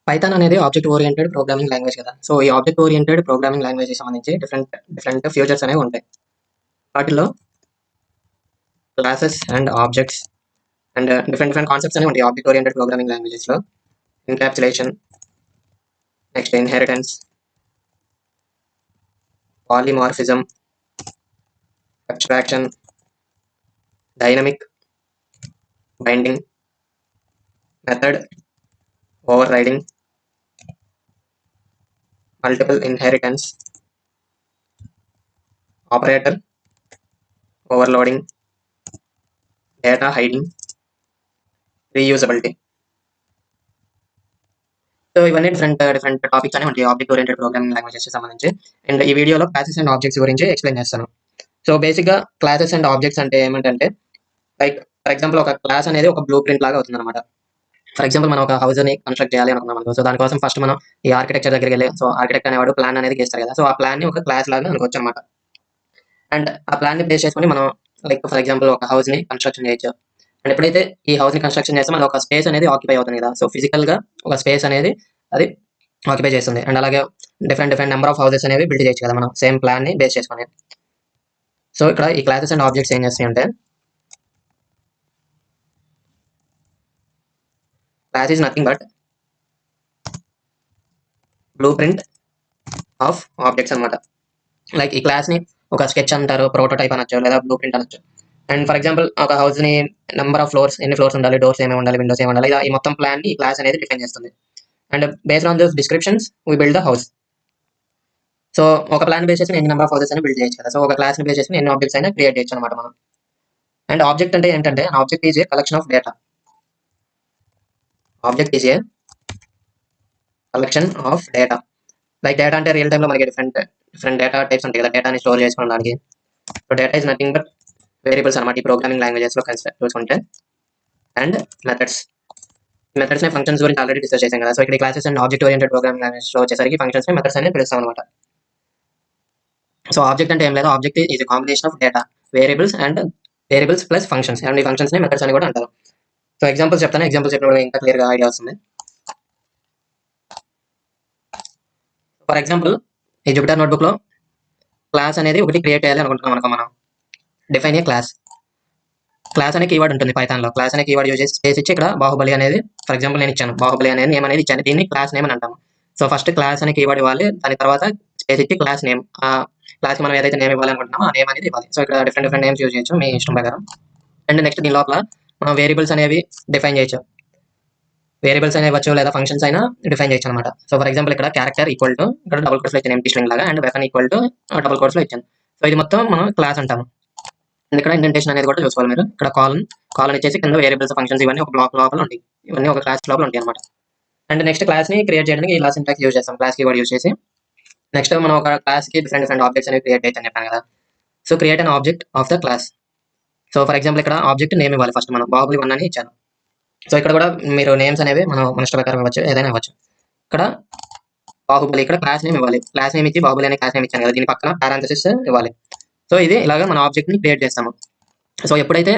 Python అనేది object oriented programming language కదా. So ఈ ఆబ్జెక్ట్ ఓరియంటెడ్ ప్రోగ్రామింగ్ లాంగ్వేజ్ సంబంధించి డిఫరెంట్ ఫ్యూచర్స్ అనేవి ఉంటాయి. వాటిలో classes and objects and different concepts అనేవి ఉంటాయి ఆబ్జెక్ట్ ఓరియంటెడ్ ప్రోగ్రామింగ్ లాంగ్వేజెస్లో. Encapsulation, next inheritance, polymorphism, abstraction, dynamic binding, method, overriding, multiple inheritance, operator overloading, data hiding, reusability. So ఇవన్నీ different topics అనేవి ఉంటాయి object oriented programming languages సంబంధించి. And ఈ వీడియోలో classes and objects గురించి explain చేస్తాను. So బేసిక్గా క్లాసెస్ అండ్ ఆబ్జెక్ట్స్ అంటే ఏమిటంటే, లైక్ ఫర్ ఎగ్జాంపుల్ ఒక క్లాస్ అనేది ఒక బ్లూ ప్రింట్ లాగా అవుతుంది అనమాట. ఫర్ ఎగ్జాంపుల్ మనం ఒక హౌస్ని కన్స్ట్రక్ట్ చేయాలి అనుకున్నాం అనుకో. సో దానికోసం ఫస్ట్ మనం ఈ ఆర్కిటెక్చర్ దగ్గరికి వెళ్ళి, సో ఆర్కిటెక్ట్ అనేవాడు ప్లాన్ అనేది గీస్తారు కదా. సో ఆ ప్లాన్ని ఒక క్లాస్ లాగా అనుకోవచ్చు అనమాట. అండ్ ఆ ప్లాన్ని బేస్ చేసుకొని మనం లైక్ ఫర్ ఎగ్జాంపుల్ ఒక హౌస్ని కన్స్ట్రక్షన్ చేయొచ్చు. అండ్ ఎప్పుడైతే ఈ హౌస్ని కన్స్ట్రక్షన్ చేస్తామో అది ఒక స్పేస్ అనేది ఆక్యుపై అవుతుంది కదా. సో ఫిజికల్గా ఒక స్పేస్ అనేది అది ఆక్యుపై చేస్తుంది. అండ్ అలాగే డిఫరెంట్ నెంబర్ ఆఫ్ హౌసెస్ అనేవి బిల్డ్ చేయొచ్చు కదా మనం సేమ్ ప్లాన్ని బేస్ చేసుకొని. సో ఇక్కడ ఈ క్లాసెస్ అండ్ ఆబ్జెక్ట్స్ ఏం చేస్తాయి అంటే, class is nothing but blue print of objects అనమాట. లైక్ ఈ క్లాస్ని ఒక స్కెచ్ అంటారు, ప్రోటోటైప్ అనొచ్చు, లేదా బ్లూ ప్రింట్ అనొచ్చు. అండ్ ఫర్ ఎగ్జాంపుల్ ఒక హౌస్ని నెంబర్ ఆఫ్ ఫ్లోర్స్, ఎన్ని ఫ్లోర్స్ ఉండాలి, డోర్స్ ఏమి ఉండాలి, విండోస్ ఏమి ఉండాలి, ఇలా ఈ మొత్తం ప్లాన్ని ఈ క్లాస్ అనేది డిఫైన్ చేస్తుంది. And based on those descriptions we build the house. So ఒక ప్లాన్ బేస్ చేసి ఎన్ని నెంబర్ ఆఫ్ హౌసెస్ అని బిల్డ్ చేయొచ్చు కదా. సో ఒక క్లాస్ని బేస్ చేసి ఎన్ని ఆబ్జెక్ట్స్ అయినా క్రియేట్ చేయొచ్చు అనమాట మనం. అండ్ ఆబ్జెక్ట్ అంటే ఏంటంటే, object is a collection of data. Object is a collection of data. Like data అంటే రియల్ టైంలో మనకి డిఫరెంట్ డేటా టైప్స్ ఉంటాయి కదా, డేటాని స్టోర్ చేసుకోవడానికి. So data is nothing but variables అనమాట ఈ ప్రోగ్రామింగ్ లాంగ్వేజెస్లో చూసుకుంటే. అండ్ మెథడ్స్ ని ఫంక్షన్స్ గురించి ఆల్రెడీ డిస్కస్ చేశాం కదా. సో ఇక్కడ classes and object oriented programming లాంగ్వేజ్లో వచ్చేసరికి ఫంక్షన్స్ ని మెథడ్స్ అని పిలుస్తాం అనమాట. సో ఆబ్జెక్ట్ అంటే ఏం లేదు, object is combination of data, variables plus functions. And ఈ ఫంక్షన్స్ ని మెథడ్స్ అని కూడా అంటారు. సో ఎగ్జాంపుల్స్ చెప్తాను, ఎగ్జాంపుల్స్ చెప్పినప్పుడు ఇంకా క్లియర్గా ఐడియా వస్తుంది. ఫర్ ఎగ్జాంపుల్ ఈ జూపిటర్ నోట్బుక్లో క్లాస్ అనేది ఒకటి క్రియేట్ చేయాలి అనుకుంటున్నాం అనుకో. మనం డిఫైన్ ఏ క్లాస్ అనే కీవర్డ్ ఉంటుంది పైథాన్లో. క్లాస్ అనే కీవర్డ్ యూజ్ చేసి స్పేస్ ఇచ్చి ఇక్కడ బాహుబలి అనేది ఫర్ ఎగ్జాంపుల్ నేను ఇచ్చాను, బాహుబలి అనేది నేమ్ అనేది ఇచ్చాను, దీన్ని క్లాస్ నేమ్ అని అంటాము. సో ఫస్ట్ క్లాస్ అనే కీవర్డ్ ఇవ్వాలి, దాని తర్వాత స్పేస్ ఇచ్చి క్లాస్ నేమ్, ఆ క్లాస్కి మనం ఏదైతే నేమ్ ఇవ్వాలి అనుకుంటున్నామో ఆ నేమ్ అనేది ఇవ్వాలి. సో ఇక్కడ డిఫరెంట్ నేమ్స్ యూజ్ చేయొచ్చు మీ ఇష్టం ప్రకారం. అండ్ నెక్స్ట్ దీని లోపల మనం వేరియబుల్స్ అనేవి డిఫైన్ చేయొచ్చు. వేరియబుల్స్ అనేవి వచ్చు, లేదా ఫంక్షన్స్ అయినా డిఫైన్ చేయొచ్చు అనమాట. సో ఫర్ ఎగ్జాంపుల్ ఇక్కడ క్యారెక్టర్ ఈక్వల్ టు, ఇక్కడ డబుల్ కోట్స్లో ఇచ్చాను ఎంటీ స్ట్రింగ్ లాగా, and weapon equal to double కోట్స్లో ఇచ్చాను. సో ఇది మొత్తం మనం క్లాస్ అంటాము. అండ్ ఇక్కడ ఇండెంటేషన్ అనేది కూడా చూసుకోవాలి మీరు. ఇక్కడ కాలన్ ఇచ్చేసి కింద వేరియబుల్స్, ఫంక్షన్స్ ఇవన్నీ ఒక బ్లాక్ లోపల ఉంటాయి, ఇవన్నీ ఒక క్లాస్ లోపల ఉంటాయి అనమాట. అండ్ నెక్స్ట్ క్లాస్ని క్రియేట్ చేయడానికి ఇలా సింటాక్స్ యూజ్ చేస్తాం, క్లాస్ కీవర్డ్ యూజ్ చేసి. నెక్స్ట్ మనం ఒక క్లాస్కి డిఫరెంట్ ఆబ్జెక్ట్స్ అనేవి క్రియేట్ చేయొచ్చు అని చెప్పాను కదా. So create an object of the class. So for example ఇక్కడ ఆబ్జెక్ట్ నేమ్ ఇవ్వాలి, ఫస్ట్ మనం బాహుబలి 1 అని ఇచ్చాను. సో ఇక్కడ కూడా మీరు నేమ్స్ అనేవి మనం మన ఇష్ట ప్రకారం ఇవ్వచ్చు, ఏదైనా ఇవ్వచ్చు. ఇక్కడ బాహుబలి, ఇక్కడ క్లాస్ నేమ్ ఇవ్వాలి, క్లాస్ నేమ్ ఇచ్చి బాహుబలి అనే క్లాస్ నేమ్ ఇచ్చాను కదా, దీని పక్కన పారాంథసిస్ ఇవ్వాలి. సో ఇది ఇలాగా మన ఆబ్జెక్ట్ని క్రియేట్ చేస్తాము. సో ఎప్పుడైతే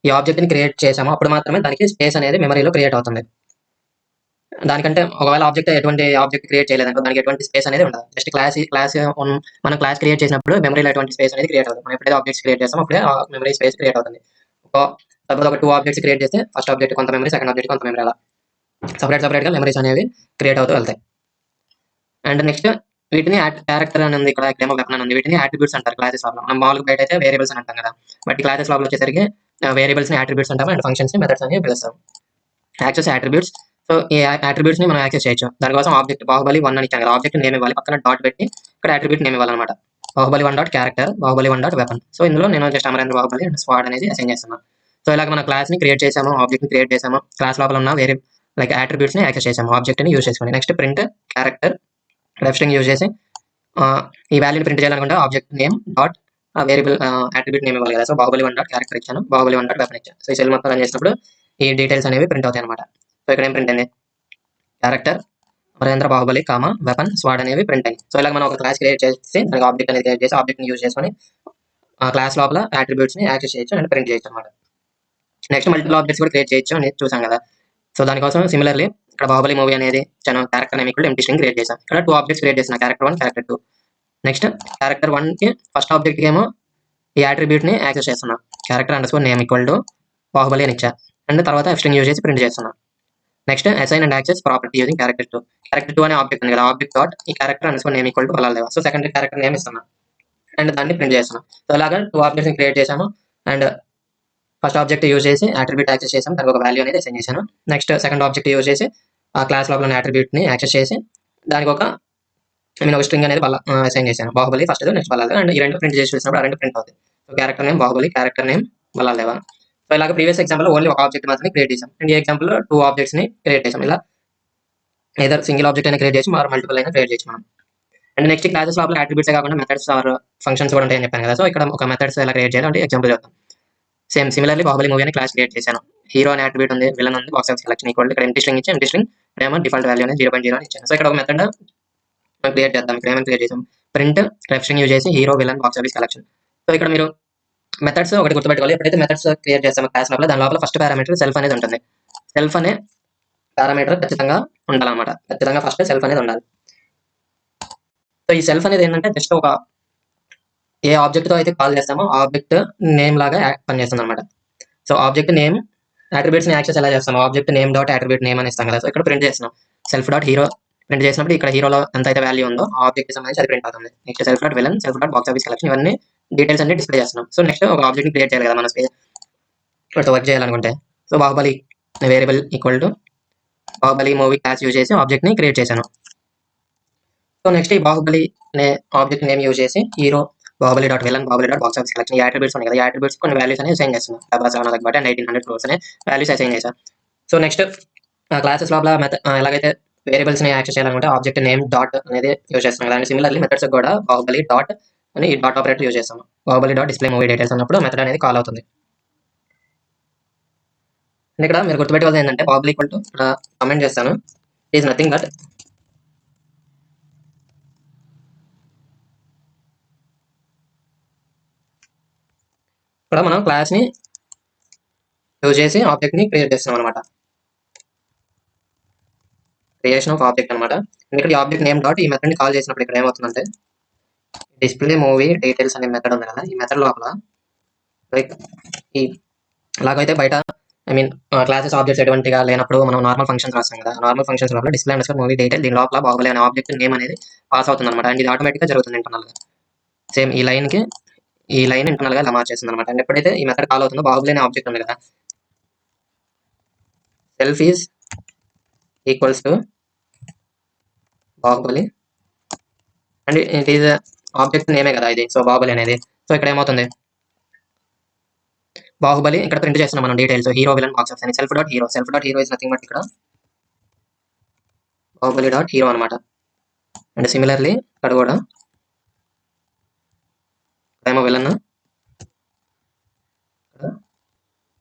ఈ ఆబ్జెక్ట్ని క్రియేట్ చేసామో అప్పుడు మాత్రమే దానికి స్పేస్ అనేది మెమరీలో క్రియేట్ అవుతుంది. దానికంటే ఒకవేళ ఎటువంటి ఆబ్జెక్ట్ క్రియేట్ చేయలేదనుకో, దానికి ఎటువంటి స్పేస్ అనేది ఉండదు. జస్ట్ మనం క్లాస్ క్రియేట్ చేసినప్పుడు మెమరీలో ఎటువంటి స్పేస్ అనేది క్రియేట్ అవుతుంది. మనం ఎప్పుడైతే ఆబ్జెక్ట్స్ క్రియేట్ చేస్తామో అప్పుడే మెమరీ స్పేస్ క్రియేట్ అవుతుంది. సపోజ్ ఒక 2 ఆబ్జెక్ట్స్ క్రియేట్ చేస్తే ఫస్ట్ ఆబ్జెక్ట్ కొంత మెమరీ, సెకండ్ ఆబ్జెక్ట్ కొంత మెమరీ, అలా సపరేట్గా మెమరీస్ అనేవి క్రియేట్ అవుతూ వెళ్తాయి. అండ్ నెక్స్ట్ వీటిని క్యారెక్టర్ అని ఉంది, ఇక్కడ ఏమో వెపన్ అని ఉంది, వీటిని అట్రిబ్యూట్స్ అంటారు క్లాసెస్ లోపల. మనం మామూలుగా బయట అయితే వేరియబుల్స్ అని అంటాం కదా, బట్ క్లాసెస్ లోపల వచ్చేసరికి వేరియబుల్స్ ని అట్రిబ్యూట్స్ అంటాం, అండ్ ఫంక్షన్స్ ని మెథడ్స్ అని పిలుస్తాం. Access attributes. సో ఈ అట్రిబ్యూట్స్ ని మనం యాక్సెస్ చేయొచ్చు. దానికోసం ఆబ్జెక్ట్ బాహుబలి 1 అని ఇచ్చాం కదా, ఆబ్జెక్ట్ నేమ్ ఇవ్వాలి, పక్కన డాట్ పెట్టి ఇక్కడ అట్రిబ్యూట్ నేమ్ ఇవ్వాలన్నమాట. Baahubali 1 dot character, Baahubali 1 dot weapon. So ఇందులో నేను just Amarendra Baahubali and sword అనేది అసైన్ చేస్తున్నాను. సో ఇలాగ మన క్లాస్ ని క్రియేట్ చేసాము, ఆబ్జెక్ట్ ని క్రియేట్ చేసాము, క్లాస్ లోపల ఉన్న వేరే లైక్ అట్రిబ్యూట్స్ ని యాక్సెస్ చేసాము ఆబ్జెక్ట్ ని యూజ్ చేసుకుని. Next print character left string use చేసి ఈ వాల్యూని ప్రింట్ చేయాలనుకుంటే object name dot variable attribute name ఇవ్వాలి కదా. సో బాహుబలి 1 డాట్ క్యారెక్టర్ ఇచ్చాను, బాహుబలి 1 డాట్ వెపన్ ఇచ్చాను. సో ఈ సెల్ మొత్తం రన్ చేసినప్పుడు ఈ డీటెయిల్స్ అనేవి ప్రింట్ అవుతాయి అనమాట. సో ఇక్కడ ఏం ప్రింట్ అయింది, క్యారెక్టర్, అమరేంద్ర బాహుబలి, వెపన్, స్వాడ్ అనేవి ప్రింట్ అయ్యి. సో ఇలా మనం ఒక క్లాస్ క్రియేట్ చేసి దానికి ఆబ్జెక్ట్ అనేది క్రియేట్ చేసి ఆబ్జెక్ట్ని యూజ్ చేసుకొని ఆ క్లాస్ లోపల అట్రిబ్యూట్స్ ని యాక్సెస్ చేయొచ్చు అండ్ ప్రింట్ చేయొచ్చు అనమాట. నెక్స్ట్ మల్టిపుల్ ఆబ్జెక్ట్స్ కూడా క్రియేట్ చేయొచ్చు అని చూసాం కదా. సో దానికోసం సిమిలర్లీ ఇక్కడ బాహుబలి మూవీ అనేది character name equal empty string create చేసాం. ఇక్కడ 2 ఆబ్జెక్ట్స్ క్రియేట్ చేసిన క్యారెక్టర్ 1 క్యారెక్టర్ 2. నెక్స్ట్ క్యారెక్టర్ 1 కి ఫస్ట్ ఆబ్జెక్ట్ కి ఏమో ఈ అట్రిబ్యూట్ ని యాక్సెస్ చేస్తున్నా. Character underscore name equal to Baahubali అని ఇచ్చా. అండ్ తర్వాత ఎఫ్ స్ట్రింగ్ యూజ్ చేసి ప్రింట్ చేస్తున్నా. Next assign and access property using character 2. Character 2 అనే ఆబ్జెక్ట్ ఉంది కదా, ఆబ్జెక్ట్ డాట్ ఈ character underscore name equal to Bhallaladeva. So secondary character name ఇస్తున్నా అండ్ దాన్ని ప్రింట్ చేస్తున్నాం. సో అలాగా 2 ఆబ్జెక్ట్స్ ని క్రియేట్ చేసాము అండ్ ఫస్ట్ ఆబ్జెక్ట్ యూజ్ చేసి అట్రిబ్యూట్ యాక్సెస్ చేసాం, దానికి ఒక వాల్యూ అనేది అసైన్ చేశాను. నెక్స్ట్ సెకండ్ ఆబ్జెక్ట్ యూజ్ చేసి ఆ క్లాస్ లోపల ఉన్న అట్రిబ్యూట్ ని యాక్సెస్ చేసి దానికి ఒక ఒక స్ట్రింగ్ అనేది అసైన్ చేశాను. Baahubali first next Bhallaladeva and ఈ రెండు ప్రింట్ చేసి చూసినప్పుడు ఆ రెండు ప్రింట్ అవుతాయి. So character name Baahubali, character name Bhallaladeva. So ఇలాగ ప్రీవియస్ ఎగ్జాంపుల్ ఓన్లీ ఒక ఆబ్జెక్ట్ మాత్రమే క్రియేట్ చేసాం అండ్ ఈ ఎగ్జాంపుల్ 2 ఆబ్జెక్ట్స్ ని క్రియేట్ చేసాం. ఇలా ఏదర్ సింగిల్ ఆబ్జెక్ట్ అయినా క్రియేట్ చేసి మల్టిపుల్ అయినా క్రియేట్ చేయొచ్చు మనం. అండ్ నెక్స్ట్ క్లాసెస్ లోపల అట్రిబ్యూట్స్ కాకుండా మెథడ్స్ ఆర్ ఫంక్షన్స్ కూడా ఉంటాయని చెప్పాను కదా. సో ఇక్కడ ఒక మెథడ్స్ ఎలా క్రియేట్ చేయాలి అంటే ఎగ్జాంపుల్ చెప్తాం. సేమ్ సిమిలర్లీ బాహుబలి మూవీ అని క్లాస్ క్రియేట్ చేశాను. హీరో అనే అట్రిబ్యూట్ ఉంది, విలన్ ఉంది, బాక్స్ ఆఫీస్ కలెక్షన్ ఈక్వల్ ఇక్కడ ఎంటీ స్ట్రింగ్ ఇచ్చి ఎంటీ స్ట్రింగ్ ఏమో డిఫాల్ట్ వాల్యూ అనేది 0.0 అని ఇచ్చాను. సో ఇక్కడ ఒక మెథడ్ మనం క్రియేట్ చేద్దాం. ఇక్కడ ఏమైనా క్రియేట్ చేసాం ప్రింట్ రెఫ్ స్ట్రింగ్ యూజ్ చేసి hero villain box office collection. So ఇక్కడ మీరు మెథడ్స్ ఒకటి గుర్తుపెట్టుకోవాలి. ఎప్పుడైతే మెథడ్స్ క్రియేట్ చేస్తామో క్లాస్ లోపల దాని లోపల ఫస్ట్ పారామీటర్ సెల్ఫ్ అనేది ఉంటుంది. సెల్ఫ్ అనే పారామీటర్ ఖచ్చితంగా ఉండాలన్నమాట. ఖచ్చితంగా ఫస్ట్ సెల్ఫ్ అనేది ఉండాలి. సో ఈ సెల్ఫ్ అనేది ఏంటంటే జస్ట్ ఒక ఏ ఆబ్జెక్ట్ తో అయితే కాల్ చేస్తామో ఆబ్జెక్ట్ నేమ్ లాగా పనిచేస్తుంది అనమాట. సో ఆబ్జెక్ట్ నేమ్ అట్రిబ్యూట్స్ ని యాక్సెస్ ఎలా చేస్తాం, object name dot attribute name అని ఇస్తాం కదా. సో ఇక్కడ ప్రింట్ చేస్తున్నాం సెల్ఫ్ డాట్ హీరో ప్రింట్ చేసినప్పుడు ఇక్కడ హీరోలో ఎంత అయితే వాల్యూ ఉందో ఆ ఆబ్జెక్ట్ సంబంధించి అది ప్రింట్ అవుతుంది. Next self dot villain, self dot box office collection ఇవన్నీ డీటెయిల్స్ అన్ని డిస్ప్లే చేస్తున్నాం. సో నెక్స్ట్ ఒక ఆబ్జెక్ట్ ని క్రియేట్ చేయాలి కదా మనం వర్క్ చేయాలనుకుంటే. So Baahubali variable equal to Baahubali movie class use చేసి ఆబ్జెక్ట్ ని క్రియేట్ చేశాను. సో నెక్స్ట్ ఈ బాహుబలి అనే ఆబ్జెక్ట్ నేమ్ యూజ్ చేసి hero Baahubali dot villain, Baahubali dot box office collection ఈ అట్రిబ్యూట్స్ ఉన్నాయి కదా, ఈ అట్రిబ్యూట్స్ కొన్ని వాల్యూస్ అనేవి అసైన్ చేస్తున్నాం. ప్రభాస్ రావడానికి బట్టి 1800 crores అనే వాల్యూస్ అసైన్ చేశాను. సో నెక్స్ట్ క్లాసెస్ లోపల ఎలాగైతే వేరియబుల్స్ ని యాక్సెస్ చేయాలనుకుంటే ఆబ్జెక్ట్ నేమ్ డాట్ అనేది యూజ్ చేస్తున్నాం కదా. సిమిలర్లీ మెథడ్స్ కూడా బాహుబలి డాట్ అని ఈ డాట్ ఆపరేటర్ యూజ్ చేస్తాం. Baahubali dot display movie details అన్నప్పుడు మెథడ్ అనేది కాల్ అవుతుంది. ఇక్కడ మీరు గుర్తుపెట్టుకోవాల్సింది ఏంటంటే బాహుబలి ఈక్వల్ టు ఇక్కడ కమెంట్ చేస్తాను ఈజ్ నథింగ్ బట్ ఇక్కడ మనం క్లాస్ ని యూజ్ చేసి ఆబ్జెక్ట్ ని క్రియేట్ చేస్తున్నాం అనమాట. క్రియేషన్ ఆఫ్ ఆబ్జెక్ట్ అనమాట. ఇక్కడ ఈ ఆబ్జెక్ట్ నేమ్ డాట్ ఈ మెథడ్ ని కాల్ చేసినప్పుడు ఇక్కడ ఏమవుతుందంటే డిస్ప్లే మూవీ డీటెయిల్స్ అనే మెథడ్ ఉంది కదా, ఈ మెథడ్ లోపల లైక్ ఈ అలాగైతే బయట క్లాసెస్ ఆబ్జెక్ట్స్ ఎటువంటిగా లేనప్పుడు మనం నార్మల్ ఫంక్షన్స్ రాస్తాం కదా, నార్మల్ ఫంక్షన్స్ లోపల డిస్ప్లే అండర్స్కోర్ మూవీ డీటెయిల్ దీని లోపల బాహుబలి అనే ఆబ్జెక్ట్ నేమ్ అనేది పాస్ అవుతుంది అనమాట. అండ్ ఇది ఆటోమేటిక్ గా జరుగుతుంది ఇంటర్నల్ గా. సేమ్ ఈ లైన్ కి ఈ లైన్ ఇంటర్నల్ గా ఇలా మార్చేస్తుంది అనమాట. అండ్ ఎప్పుడైతే ఈ మెథడ్ కాల్ అవుతుందో బాహుబలి అనే ఆబ్జెక్ట్ ఉంది కదా, self is equals to Baahubali and it is object నేమే కదా ఇది. సో బాహుబలి అనేది సో ఇక్కడ ఏమవుతుంది బాహుబలి ఇక్కడ ప్రింట్ చేస్తున్నాం మనం details hero villain box office అని self dot hero is nothing but ఇక్కడ బాహుబలి డాట్ హీరో అనమాట. అండ్ సిమిలర్లీ ఇక్కడ కూడా ఏమో విలన్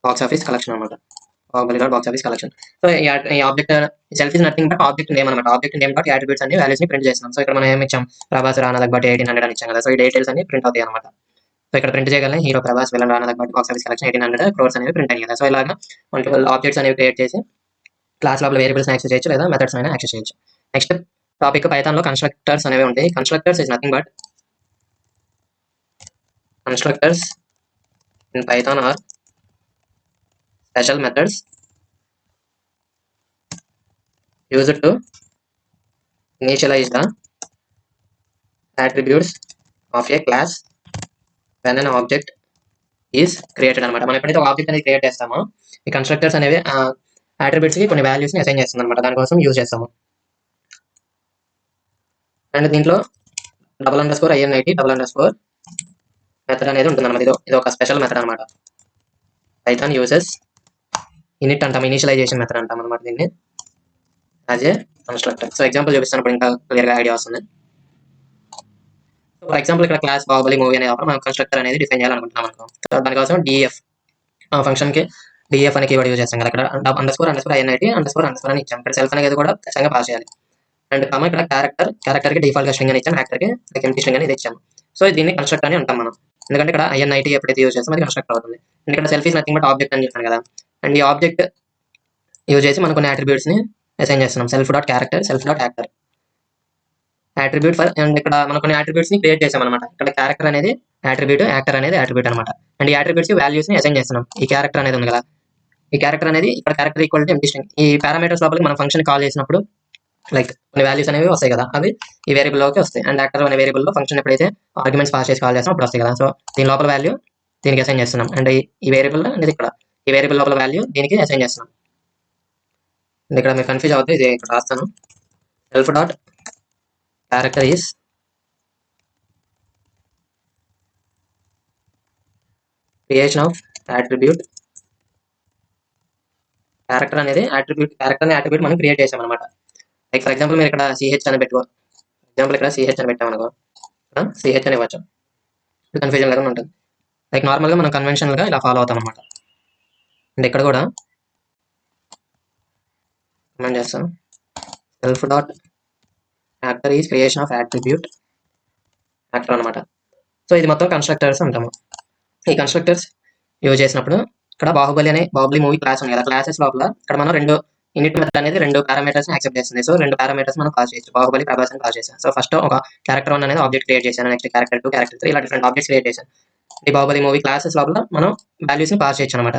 బాక్స్ ఆఫీస్ కలెక్షన్ అనమాట, Baahubali dot box office collection. So ఈ object self is nothing but object name అనమాట. Object name dot attributes అన్ని వాల్యూస్ ని ప్రింట్ చేస్తున్నాం. సో ఇక్కడ మనం ఏమి ఇచ్చాం ప్రభాస్ రానాలకు బట్టి 1800 అని ఇచ్చాం కదా. సో ఈ డీటెయిల్స్ అన్ని ప్రింట్ అవుతాయి అనమాట. సో ఇక్కడ ప్రింట్ చేయగలం హీరో ప్రభాస్ విలన్ రానాలకు బట్టి బాక్స్ ఆఫీస్ కలెక్షన్ 1800 crores అనేవి ప్రింట్ అయ్యాయి కదా. సో ఇలాగా మల్టిపుల్ ఆబ్జెక్ట్స్ అనేవి క్రియేట్ చేసి క్లాస్ లోపల వేరియబుల్స్ యాక్సెస్ చేయొచ్చు లేదా మెథడ్స్ అయినా యాక్సెస్ చేయొచ్చు. నెక్స్ట్ టాపిక్ పైథాన్ లో కన్స్ట్రక్టర్స్ అనేవి ఉంటాయి. Constructors is nothing but constructors in Python are special methods used to initialize the attributes of a class when an object is created అనమాట. మనం ఎప్పుడైతే ఆబ్జెక్ట్ అనేది క్రియేట్ చేస్తామో ఈ కన్స్ట్రక్టర్స్ అనేవి అట్రిబ్యూట్స్ కి కొన్ని వాల్యూస్ ని అసైన్ చేస్తుంది అనమాట. దానికోసం యూజ్ చేస్తాము. అండ్ దీంట్లో _INIT మెథడ్ అనేది ఉంటుంది అనమాట. ఇది ఒక స్పెషల్ మెథడ్ అనమాట. పైథాన్ యూజెస్ ఇనిట్ అంటాం, ఇనిషియలైజేషన్ మెథడ్ అంటాం అనమాట దీన్ని as a constructor. So example చూపిస్తున్నప్పుడు ఇంకా క్లియర్ గా ఐడియా వస్తుంది. ఫర్ ఎగ్జాంపుల్ ఇక్కడ క్లాస్ బాహుబలి మూవీ అనే మనం కన్స్ట్రక్టర్ అనేది డిఫైన్ చేయాలనుకుంటున్నాం అనుకో. సో దానికోసం డిఎఫ్ ఫంక్షన్ కి డిఎఫ్ అనే కీవర్డ్ యూజ్ చేస్తాం కదా. ఇక్కడ _INIT _ అని ఇచ్చాం. ఇక్కడ సెల్ఫ్ అనేది కూడా ఖచ్చితంగా పాస్ చేయాలి. అండ్ కామ ఇక్కడ క్యారెక్టర్ కి డిఫాల్ట్ గా స్ట్రింగ్ అని ఇచ్చాం, యాక్టర్ కి ఎంటీ స్ట్రింగ్ అనేది ఇచ్చాము. సో దీన్ని కన్స్ట్రక్టర్ అని అంటాం మనం. ఎందుకంటే ఇక్కడ INIT ఎప్పుడైతే యూజ్ చేస్తామో అది కన్స్ట్రక్టర్ అవుతుంది. అండ్ ఇక్కడ self is nothing but object అని చెప్పాను కదా. అండ్ ఈ ఆబ్జెక్ట్ యూజ్ చేసి మనం కొన్ని అట్రిబ్యూట్స్ ని అసైన్ చేస్తున్నాం. Self dot character, self dot actor, attribute for, and ఇక్కడ మనం కొన్ని యాట్రిబ్యూట్స్ ని క్రియేట్ చేసాం అనమాట. ఇక్కడ క్యారెక్టర్ అనేది యాట్రిబ్యూట్, యాక్టర్ అనేది యాట్రిబ్యూట్ అనమాట. అండ్ ఈ యాట్రిబ్యూట్స్ వాల్యూస్ ని అసైన్ చేస్తున్నాం. ఈ క్యారెక్టర్ అనేది ఉంది కదా, ఈ క్యారెక్టర్ అనేది ఇక్కడ క్యారెక్టర్ ఈక్వాలిటీ ఎంప్టీ స్ట్రింగ్. ఈ పారామీటర్స్ లోపలికి మనం ఫంక్షన్ కాల్ చేసినప్పుడు లైక్ కొన్ని వాల్యూస్ అనేవి వస్తాయి కదా, అవి ఈ వేరియబుల్ లోకి వస్తాయి. అండ్ యాక్టర్ అనే వేరియబుల్ లో ఫంక్షన్ ఎప్పుడైతే ఆర్గ్యుమెంట్స్ పాస్ చేసి కాల్ చేస్తాం అప్పుడు వస్తాయి కదా. సో దీని లోపల వాల్యూ దీనికి అసైన్ చేస్తున్నాం. అండ్ ఈ వేరియబుల్ అనేది ఇక్కడ ఈ వేరియబుల్ లోపల వాల్యూ దీనికి అసైన్ చేస్తున్నాం. అండ్ ఇక్కడ మీరు కన్ఫ్యూజ్ అవుతుంది, ఇది ఇక్కడ రాస్తాను. Self dot character is creation of attribute. Character అనేది యాట్రిబ్యూట్, క్యారెక్టర్ అనే యాట్రిబ్యూట్ మనం క్రియేట్ చేసాం అనమాట. లైక్ ఫర్ ఎగ్జాంపుల్ మీరు ఇక్కడ సిహెచ్ అని పెట్టుకో, ఎగ్జాంపుల్ ఇక్కడ సిహెచ్ అని పెట్టామనుకో, సిహెచ్ అని ఇవ్వచ్చు, కన్ఫ్యూజన్ లేకుండా ఉంటుంది. లైక్ నార్మల్గా మనం కన్వెన్షనల్గా ఇలా ఫాలో అవుతాం అనమాట. అండ్ ఇక్కడ కూడా కమెంట్ చేస్తాం, self dot actor is creation of attribute actor అనమాట. సో ఇది మొత్తం కన్స్ట్రక్టర్స్ అంటాము. ఈ కన్స్ట్రక్టర్స్ యూజ్ చేసినప్పుడు ఇక్కడ బాహుబలి మూవీ క్లాస్ ఉంది కదా, క్లాసెస్ లోపల ఇక్కడ మనం రెండు ఇనిట్ మెథడ్ అనేది రెండు పారామీటర్స్ ని యాక్సెప్ట్ చేస్తుంది. సో రెండు పారామీటర్స్ మనం పాస్ చేయొచ్చు, బాహుబలి ప్రభాస్ అని పాస్ చేశాను. సో ఫస్ట్ ఒక క్యారెక్టర్ 1 అనేది ఆబ్జెక్ట్ క్రియేట్ చేశాను, నెక్స్ట్ క్యారెక్టర్ 2, క్యారెక్టర్ 3 ఇలా డిఫరెంట్ ఆబ్జెక్ట్స్ క్రియేట్ చేశాను. ఈ బాహుబలి మూవీ క్లాసెస్ లోపల మనం వాల్యూస్ ని పాస్ చేయొచ్చు అనమాట.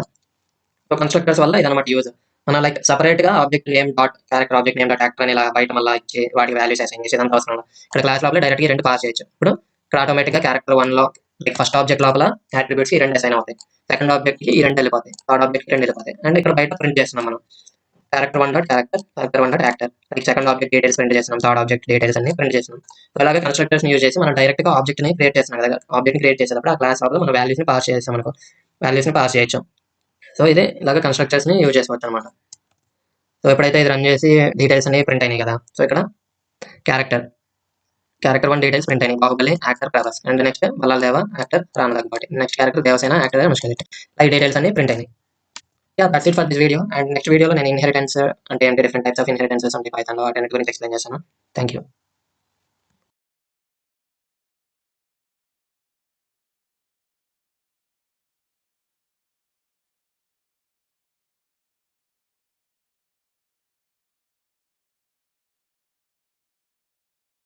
సో కన్స్ట్రక్టర్స్ వల్ల ఇదన్నమాట యూజ్. మనం లైక్ సపరేట్ గా object name dot character, object name dot actor అని ఇలా బయట మళ్ళీ ఇచ్చి వాటి వాల్యూస్ అసైన్ చేసి ఇదంతా అవసరం లేదు. ఇక్కడ క్లాస్ లోపల డైరెక్ట్ గా రెండు పాస్ చేయొచ్చు. ఇప్పుడు ఇక్కడ ఆటోమేటిక్ గా క్యారెక్టర్ 1 లో లైక్ ఫస్ట్ ఆబ్జెక్ట్ లోపల అట్రిబ్యూట్స్ ఈ రెండు అసైన్ అవుతాయి, సెకండ్ ఆబ్జెక్ట్ కి ఈ రెండు వెళ్ళిపోతాయి, థర్డ్ ఆబ్జెక్ట్ కి రెండు వెళ్ళిపోతాయి. అండ్ ఇక్కడ బయట ప్రింట్ చేస్తున్నాం మనం character 1 dot character, character 1 dot actor, like second object details print చేస్తున్నాం, థర్డ్ ఆబ్జెక్ట్ డీటెయిల్స్ అన్ని ప్రింట్ చేస్తున్నాం. అలాగే కన్స్ట్రక్టర్స్ ని యూజ్ చేసి మనం డైరెక్ట్ గా ఆబ్జెక్ట్ ని క్రియేట్ చేస్తున్నాం కదా, ఆబ్జెక్ట్ ని క్రియేట్ చేసేటప్పుడు ఆ క్లాస్ లోపల మనం వాల్యూస్ ని పాస్ చేసాం అనుకో, వాల్యూస్ ని పాస్ చేయొచ్చు. సో ఇదే ఇలాగ కన్స్ట్రక్టర్స్ ని యూజ్ చేసుకోవచ్చు అనమాట. సో ఎప్పుడైతే ఇది రన్ చేసి డీటెయిల్స్ అనేవి ప్రింట్ అయినాయి కదా, సో ఇక్కడ క్యారెక్టర్ 1 డీటెయిల్స్ ప్రింట్ అయినాయి, Baahubali actor Prabhas, and next Ballal actor Ram Daggubati, next character Devasena actor Anushka Shetty, like details అన్ని ప్రింట్ అయినాయి. Yeah, that's it for this video. And next video లో నేను ఇన్హెరిటెన్స్ అంటే డిఫరెంట్ టైప్స్ ఆఫ్ ఇన్హెరిటెన్సెస్ ఉంటాయి పైథాన్ లో, వాటి గురించి ఎక్స్ప్లెయిన్ చేస్తాను. Thank you.